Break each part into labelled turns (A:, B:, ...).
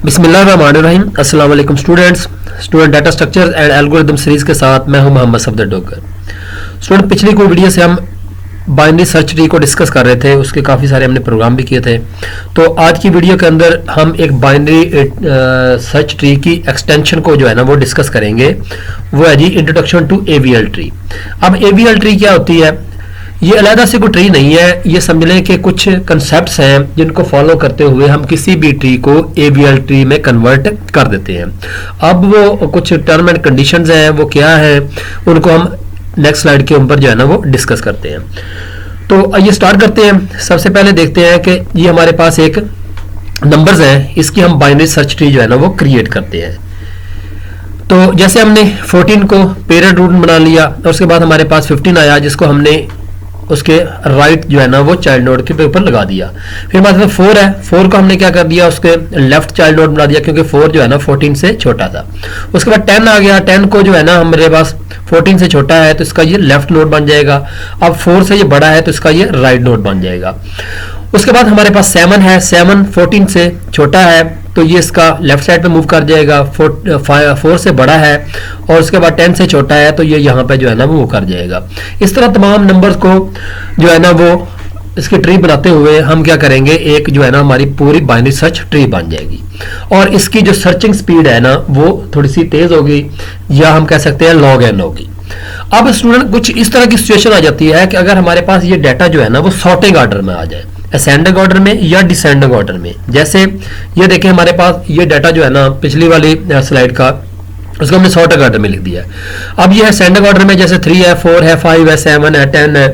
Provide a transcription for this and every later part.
A: बिस्मिल्लाहिर्रहमानिर्रहीम। अस्सलाम वालेकुम students. Student data structure and algorithm series के साथ मैं हूं मोहम्मद सफदर डोगर। स्टूडेंट पिछली कोई वीडियो से हम बाइनरी सर्च ट्री को डिस्कस कर रहे थे, उसके काफ़ी सारे हमने प्रोग्राम भी किए थे। तो आज की वीडियो के अंदर हम एक बाइनरी सर्च ट्री की एक्सटेंशन को जो है ना वो डिस्कस करेंगे। वो है जी इंट्रोडक्शन टू एवीएल ट्री। अब एवीएल ट्री क्या होती है? ये अलहदा से कोई ट्री नहीं है, ये समझ लें कि कुछ कंसेप्ट्स हैं जिनको फॉलो करते हुए हम किसी भी ट्री को एवीएल ट्री में कन्वर्ट कर देते हैं। अब वो कुछ टर्म एंड कंडीशंस हैं, वो क्या है उनको हम नेक्स्ट स्लाइड के ऊपर जो है ना वो डिस्कस करते हैं। तो आइए स्टार्ट करते हैं। सबसे पहले देखते हैं कि ये हमारे पास एक नंबर्स हैं, इसकी हम बाइनरी सर्च ट्री जो है ना वो क्रिएट करते हैं। तो जैसे हमने 14 को पेरेंट रूट बना लिया और उसके बाद हमारे पास 15 आया जिसको हमने उसके राइट जो है ना वो चाइल्ड नोड के ऊपर लगा दिया। फिर हमारे पास 4 है, 4 को हमने क्या कर दिया उसके लेफ्ट चाइल्ड नोड बना दिया क्योंकि 4 जो है ना 14 से छोटा था। उसके बाद 10 आ गया, 10 को जो है ना हमारे पास 14 से छोटा है तो इसका ये लेफ्ट नोड बन जाएगा। अब 4 से ये बड़ा है तो इसका ये राइट नोड बन जाएगा। उसके बाद हमारे पास 7 है, 7 14 से छोटा है तो ये इसका लेफ्ट साइड पे मूव कर जाएगा। 4 से बड़ा है और उसके बाद 10 से छोटा है तो ये यहाँ पे जो है ना वो मूव कर जाएगा। इस तरह तमाम नंबर्स को जो है ना वो इसकी ट्री बनाते हुए हम क्या करेंगे, एक जो है ना हमारी पूरी बाइनरी सर्च ट्री बन जाएगी। और इसकी जो सर्चिंग स्पीड है ना वो थोड़ी सी तेज होगी या हम कह सकते हैं log n होगी। अब स्टूडेंट कुछ इस तरह की सिचुएशन आ जाती है कि अगर हमारे पास ये डाटा जो है ना वो सॉर्टिंग ऑर्डर में आ जाए, असेंडिंग ऑर्डर में या डिसेंडिंग ऑर्डर में। जैसे ये देखें हमारे पास ये डाटा जो है ना पिछली वाली स्लाइड का, उसको हमने सॉर्टिंग ऑर्डर में लिख दिया है। अब ये असेंडिंग ऑर्डर में जैसे 3 है, 4 है, 5 है, 7 है, 10 है,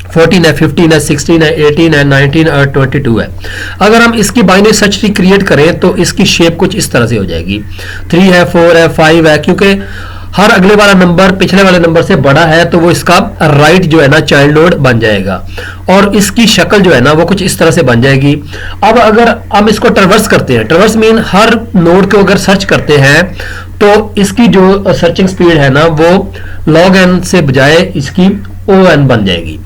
A: 14 है, 15 है, 16 है, 18 है, 19 और 22 है। अगर हम इसकी बाइनरी सर्च ट्री क्रिएट करें तो इसकी शेप कुछ इस तरह से हो जाएगी। 3 है, 4 है, 5 है, क्योंकि हर अगले वाला नंबर पिछले वाले नंबर से बड़ा है तो वो इसका राइट जो है ना चाइल्ड नोड बन जाएगा और इसकी शक्ल जो है ना वो कुछ इस तरह से बन जाएगी। अब अगर हम इसको ट्रवर्स करते हैं, ट्रवर्स मीन हर नोड को अगर सर्च करते हैं तो इसकी जो सर्चिंग स्पीड है ना वो log n से बजाय इसकी on बन जाएगी,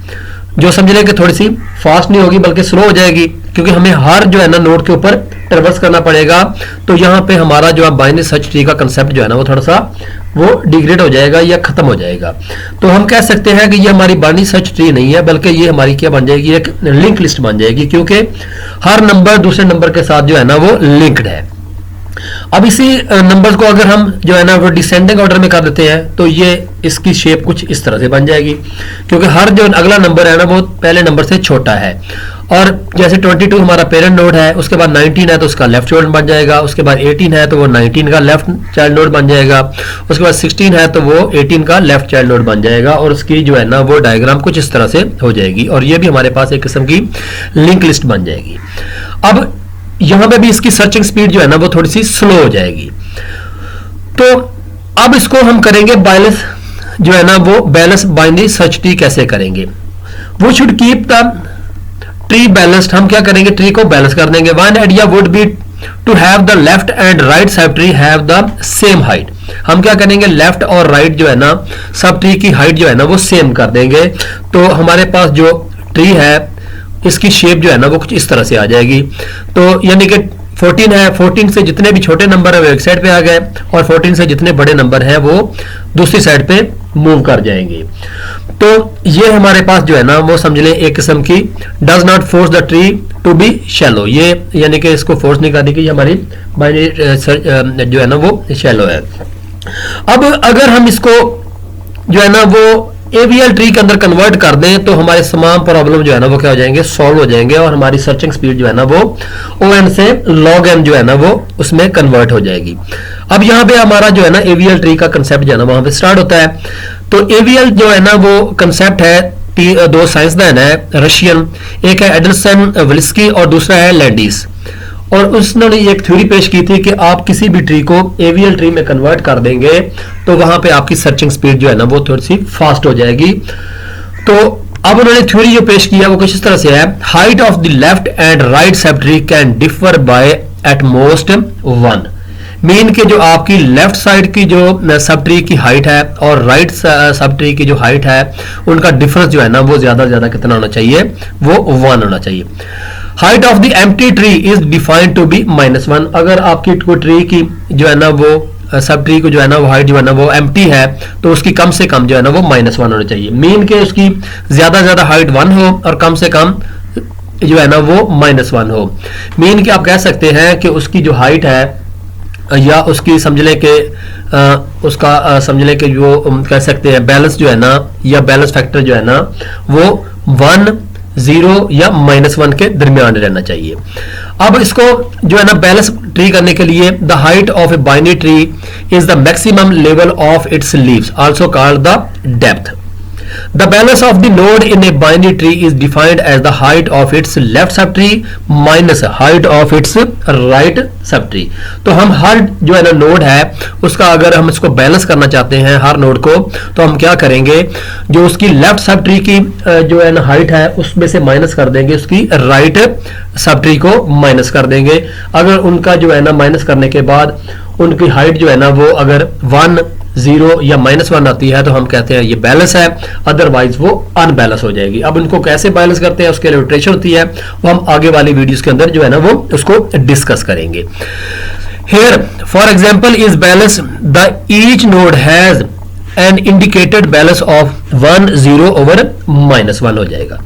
A: जो समझ लें कि थोड़ी सी फास्ट नहीं होगी बल्कि स्लो हो जाएगी क्योंकि हमें हर जो है ना नोड के ऊपर ट्रवर्स करना पड़ेगा। तो यहाँ पे हमारा जो बाइनरी सर्च ट्री का कंसेप्ट जो है ना वो थोड़ा सा वो डिग्रेड हो जाएगा या खत्म हो जाएगा। तो हम कह सकते हैं कि ये हमारी बाइनरी सर्च ट्री नहीं है बल्कि ये हमारी क्या बन जाएगी, एक लिंक लिस्ट बन जाएगी क्योंकि हर नंबर दूसरे नंबर के साथ जो है ना वो लिंक्ड है। अब इसी नंबर्स को अगर हम जो है ना वो डिसेंडिंग ऑर्डर में कर देते हैं तो ये इसकी शेप कुछ इस तरह से बन जाएगी क्योंकि हर जो अगला नंबर है ना वो पहले नंबर से छोटा है। और जैसे 22 हमारा पेरेंट नोड है, उसके बाद 19 है तो उसका लेफ्ट चाइल्ड बन जाएगा, उसके बाद 18 है तो वो 19 का लेफ्ट चाइल्ड नोड बन जाएगा, उसके बाद 16 है तो वो 18 का लेफ्ट चाइल्ड नोड बन जाएगा और उसकी जो है ना वो डायग्राम कुछ इस तरह से हो जाएगी और ये भी हमारे पास एक किस्म की लिंक लिस्ट बन जाएगी। अब यहां पे भी इसकी सर्चिंग स्पीड जो है ना वो थोड़ी सी स्लो हो जाएगी। तो अब इसको हम करेंगे बैलेंस जो है ना वो बैलेंस बाइनरी सर्च ट्री कैसे करेंगे, वो should keep the tree balanced. हम क्या करेंगे, ट्री को बैलेंस कर देंगे। One idea would be to have the left and right sub tree have the same height. हम क्या करेंगे, लेफ्ट और राइट जो है ना सब ट्री की हाइट जो है ना वो सेम कर देंगे। तो हमारे पास जो ट्री है इसकी शेप जो है ना वो कुछ इस तरह से आ जाएगी। तो यानी कि 14 है, 14 से जितने भी छोटे नंबर है वो एक साइड पे आ गए और 14 से जितने बड़े नंबर है वो दूसरी साइड पे मूव कर जाएंगे। तो ये हमारे पास जो है ना वो समझ लें एक किस्म की does not force the tree to be shallow. ये यानी कि इसको फोर्स नहीं करनी कि हमारी बाइनरी जो है ना वो शैलो है। अब अगर हम इसको जो है ना वो एवीएल ट्री के अंदर कन्वर्ट कर दें तो हमारे तमाम प्रॉब्लम जो है ना वो क्या हो जाएंगे, सॉल्व हो जाएंगे और हमारी सर्चिंग स्पीड जो है ना वो on से log n जो है ना वो उसमें कन्वर्ट हो जाएगी। अब यहाँ पे हमारा जो है ना एवीएल ट्री का कंसेप्ट जो है ना वहां पे स्टार्ट होता है। तो एवीएल जो है ना वो कंसेप्ट है, दो साइंसदान है रशियन, एक है एडरसन विल्स्की और दूसरा है लैंडिस। और उन्होंने एक थ्योरी पेश की थी कि आप किसी भी ट्री को एवीएल ट्री में कन्वर्ट कर देंगे तो वहां पे आपकी सर्चिंग स्पीड जो है ना वो थोड़ी सी फास्ट हो जाएगी। तो अब उन्होंने थ्योरी जो पेश किया वो कुछ इस तरह से है, height of the left and right sub tree can differ by at most 1। Mean के जो आपकी लेफ्ट साइड की जो सब ट्री की हाइट है और राइट सब ट्री की जो हाइट है उनका डिफरेंस जो है ना वो ज्यादा कितना होना चाहिए, वो 1 होना चाहिए। Height of the empty tree is defined to be -1। अगर आपकी ट्री की जो है ना वो सब ट्री को जो है ना वो हाइट जो है ना वो एम्प्टी है तो उसकी कम से कम जो है ना वो -1 होना चाहिए। मीन के उसकी ज्यादा हाइट 1 हो और कम से कम जो है ना वो -1 हो। मीन के आप कह सकते हैं कि उसकी जो हाइट है या उसकी समझ लें कि उसका समझ लें कि जो कह सकते हैं बैलेंस जो है ना या बैलेंस फैक्टर जो है ना वो 1, 0 या -1 के दरमियान रहना चाहिए। अब इसको जो है ना बैलेंस ट्री करने के लिए the height of a binary tree is the maximum level of its leaves also called the depth. The balance of the node in a binary tree is defined as the height of its left subtree minus height of its right subtree। तो हम हर जो है ना node है उसका अगर हम इसको बैलेंस करना चाहते हैं हर नोड को तो हम क्या करेंगे, जो उसकी लेफ्ट सब ट्री की जो है ना हाइट है उसमें से माइनस कर देंगे, उसकी राइट सब ट्री को माइनस कर देंगे। अगर उनका जो है ना माइनस करने के बाद उनकी हाइट जो है ना वो अगर 1, 0 या -1 आती है तो हम कहते हैं ये बैलेंस है, अदरवाइज वो अनबैलेंस हो जाएगी। अब उनको कैसे बैलेंस करते हैं उसके लिए रोटेशन होती है, वो हम आगे वाली वीडियोस के अंदर जो है ना वो उसको डिस्कस करेंगे। Here for example is balance the each node has an indicated balance of 1, 0 over -1 हो जाएगा।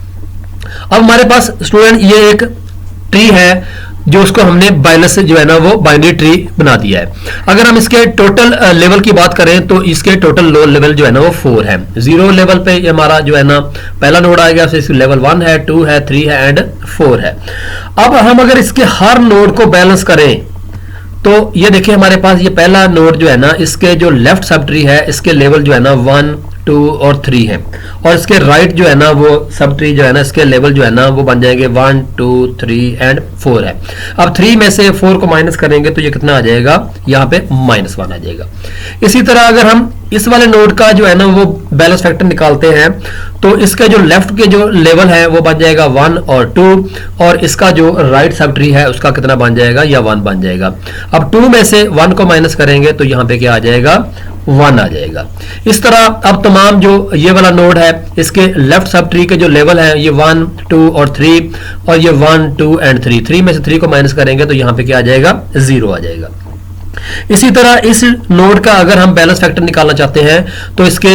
A: अब हमारे पास स्टूडेंट ये एक ट्री है जो उसको हमने बैलेंस जो है ना वो बाइनरी ट्री बना दिया है। अगर हम इसके टोटल लेवल की बात करें तो इसके टोटल लेवल जो है ना वो 4 है। 0 लेवल पे हमारा जो है ना पहला नोड आ गया, फिर लेवल 1 है, 2 है, 3 है एंड 4 है। अब हम अगर इसके हर नोड को बैलेंस करें तो ये देखिए हमारे पास ये पहला नोड जो है ना इसके जो लेफ्ट सब ट्री है इसके लेवल जो है ना 1, 2 और 3 है और इसके राइट जो है ना वो सब ट्री जो है ना इसके लेवल जो है ना वो बन जाएंगे 1, 2, 3 एंड 4 है। अब 3 में से 4 को माइनस करेंगे तो ये कितना आ जाएगा, यहाँ पे -1 आ जाएगा। इसी तरह अगर हम इस वाले नोड का जो है ना वो बैलेंस फैक्टर निकालते हैं तो इसके जो लेफ्ट के जो लेवल है वो बन जाएगा 1 और 2 और इसका जो राइट सब ट्री है उसका कितना बन जाएगा, या 1 बन जाएगा। अब 2 में से 1 को माइनस करेंगे तो यहाँ पे क्या आ जाएगा, 1 आ जाएगा। इस तरह अब तमाम जो ये वाला नोड है इसके लेफ्ट सब ट्री के जो लेवल है ये 1, 2 और 3 और ये 1, 2 एंड 3 में से 3 को माइनस करेंगे तो यहाँ पे क्या आ जाएगा, 0 आ जाएगा। इसी तरह इस नोड का अगर हम बैलेंस फैक्टर निकालना चाहते हैं तो इसके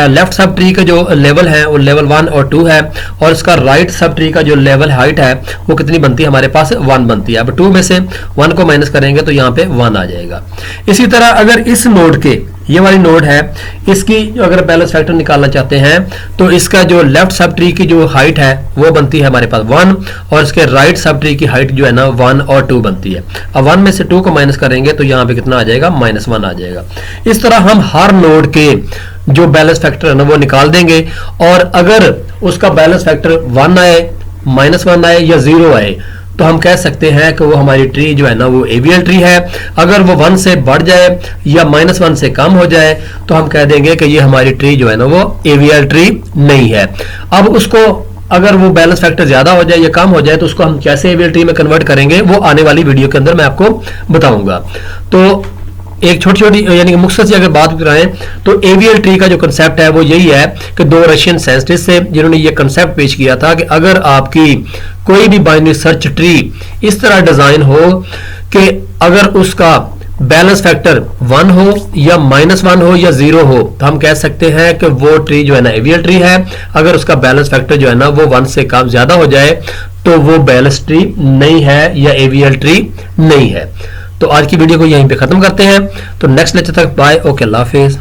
A: लेफ्ट सब ट्री का जो लेवल है वो लेवल 1 और 2 है और इसका राइट सब ट्री का जो लेवल हाइट है वो कितनी बनती है, हमारे पास 1 बनती है। अब 2 में से 1 को माइनस करेंगे तो यहाँ पे 1 आ जाएगा। इसी तरह अगर इस नोड के ये वाली नोड है इसकी अगर बैलेंस फैक्टर निकालना चाहते हैं तो इसका जो लेफ्ट सब ट्री की जो हाइट है वो बनती है हमारे पास 1 और इसके राइट सब ट्री की हाइट जो है ना 1 और 2 बनती है। अब 1 में से 2 को माइनस करेंगे तो यहाँ पे कितना आ जाएगा, -1 आ जाएगा। इस तरह हम हर नोड के जो बैलेंस फैक्टर है ना वो निकाल देंगे और अगर उसका बैलेंस फैक्टर 1 आए, -1 आए या 0 आए तो हम कह सकते हैं कि वो हमारी ट्री जो है ना वो एवीएल ट्री है। अगर वो 1 से बढ़ जाए या -1 से कम हो जाए तो हम कह देंगे कि ये हमारी ट्री जो है ना वो एवीएल ट्री नहीं है। अब उसको अगर वो बैलेंस फैक्टर ज्यादा हो जाए या कम हो जाए तो उसको हम कैसे एवीएल ट्री में कन्वर्ट करेंगे वो आने वाली वीडियो के अंदर मैं आपको बताऊंगा। तो एक छोटी यानी कि मुख्तसर सी अगर बात कराएं तो एवीएल ट्री का जो कंसेप्ट है वो यही है कि 2 रशियन साइंटिस्ट थे जिन्होंने ये कंसेप्ट पेश किया था कि अगर आपकी कोई भी बाइनरी सर्च ट्री इस तरह डिजाइन हो कि अगर उसका बैलेंस फैक्टर 1 हो या -1 हो या 0 हो तो हम कह सकते हैं कि वो ट्री जो है ना एवीएल ट्री है। अगर उसका बैलेंस फैक्टर जो है ना वो 1 से कम ज्यादा हो जाए तो वो बैलेंस ट्री नहीं है या एवीएल ट्री नहीं है। तो आज की वीडियो को यहीं पे खत्म करते हैं। तो नेक्स्ट लेक्चर तक बाय, ओके, अल्लाह हाफिज।